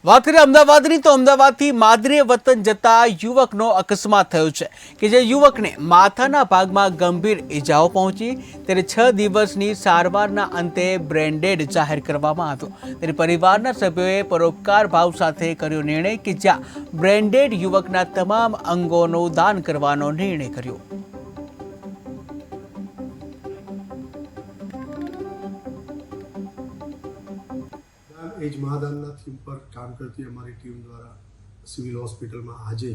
વાત કરીએ અમદાવાદની તો અમદાવાદથી માદરે વતન જતા યુવકનો અકસ્માત થયો છે કે જે યુવકને માથાના ભાગમાં ગંભીર ઈજાઓ પહોંચી ત્યારે 6 દિવસની સારવારના અંતે બ્રેન ડેડ જાહેર કરવામાં આવ્યો। ત્યારે પરિવારના સભ્યોએ પરોપકાર ભાવ સાથે કર્યો નિર્ણય કે જ્યાં બ્રેન ડેડ યુવકના તમામ અંગોનું દાન કરવાનો નિર્ણય કર્યો। એજ મહાદાનના થીમ પર કામ કરતી અમારી ટીમ દ્વારા સિવિલ હોસ્પિટલમાં આજે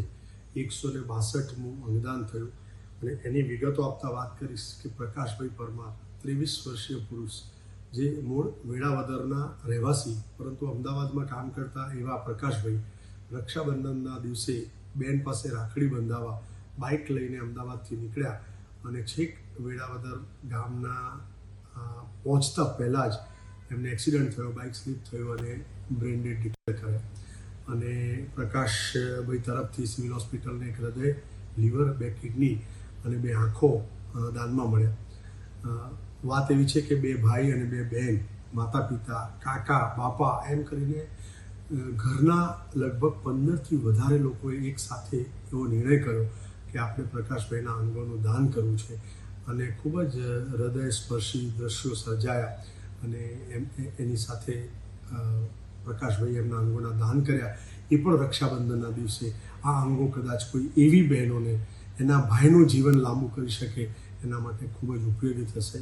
162મું અંગદાન થયું અને એની વિગતો આપતા વાત કરીશ કે પ્રકાશભાઈ પરમાર 23 વર્ષીય પુરુષ જે મૂળ વેળાવદરના રહેવાસી પરંતુ અમદાવાદમાં કામ કરતા એવા પ્રકાશભાઈ રક્ષાબંધનના દિવસે બેન પાસે રાખડી બંધાવવા બાઇક લઈને અમદાવાદથી નીકળ્યા અને છેક વેળાવદર ગામના પહોંચતા પહેલાં જ એમને એક્સિડન્ટ થયો, બાઇક સ્લીપ થયું અને બ્રેન ડેડ ડિક્લેર કર્યા અને પ્રકાશભાઈ તરફથી સિવિલ હોસ્પિટલને એક હૃદય, લીવર, 2 કિડની અને 2 આંખો દાનમાં મળ્યા। વાત એવી છે કે 2 ભાઈ અને 2 બહેન, માતા પિતા, કાકા, બાપા એમ કરીને ઘરના લગભગ 15થી વધારે લોકોએ એક સાથે એવો નિર્ણય કર્યો કે આપણે પ્રકાશભાઈના અંગોનું દાન કરવું છે અને ખૂબ જ હૃદયસ્પર્શી દ્રશ્યો સર્જાયા અને એની સાથે પ્રકાશભાઈ એમના અંગોના દાન કર્યા એ પણ રક્ષાબંધનના દિવસે। આ અંગો કદાચ કોઈ એવી બહેનોને એના ભાઈનું જીવન લાંબુ કરી શકે એના માટે ખૂબ જ ઉપયોગી થશે।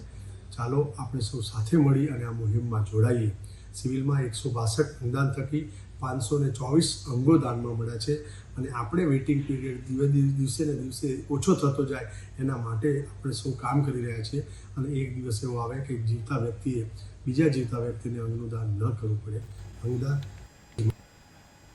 ચાલો આપણે સૌ સાથે મળી અને આ મુહિમમાં જોડાઈએ। સિવિલમાં 162 અંગદાન થકી 524 અંગો દાનમાં મળ્યા છે અને આપણે વેઇટિંગ પીરિયડ દિવસે ને દિવસે ઓછો થતો જાય એના માટે આપણે સૌ કામ કરી રહ્યા છીએ અને એક દિવસ એવો આવે કે જીવતા વ્યક્તિએ બીજા જીવતા વ્યક્તિને અંગનું દાન ન કરવું પડે। અંગદાન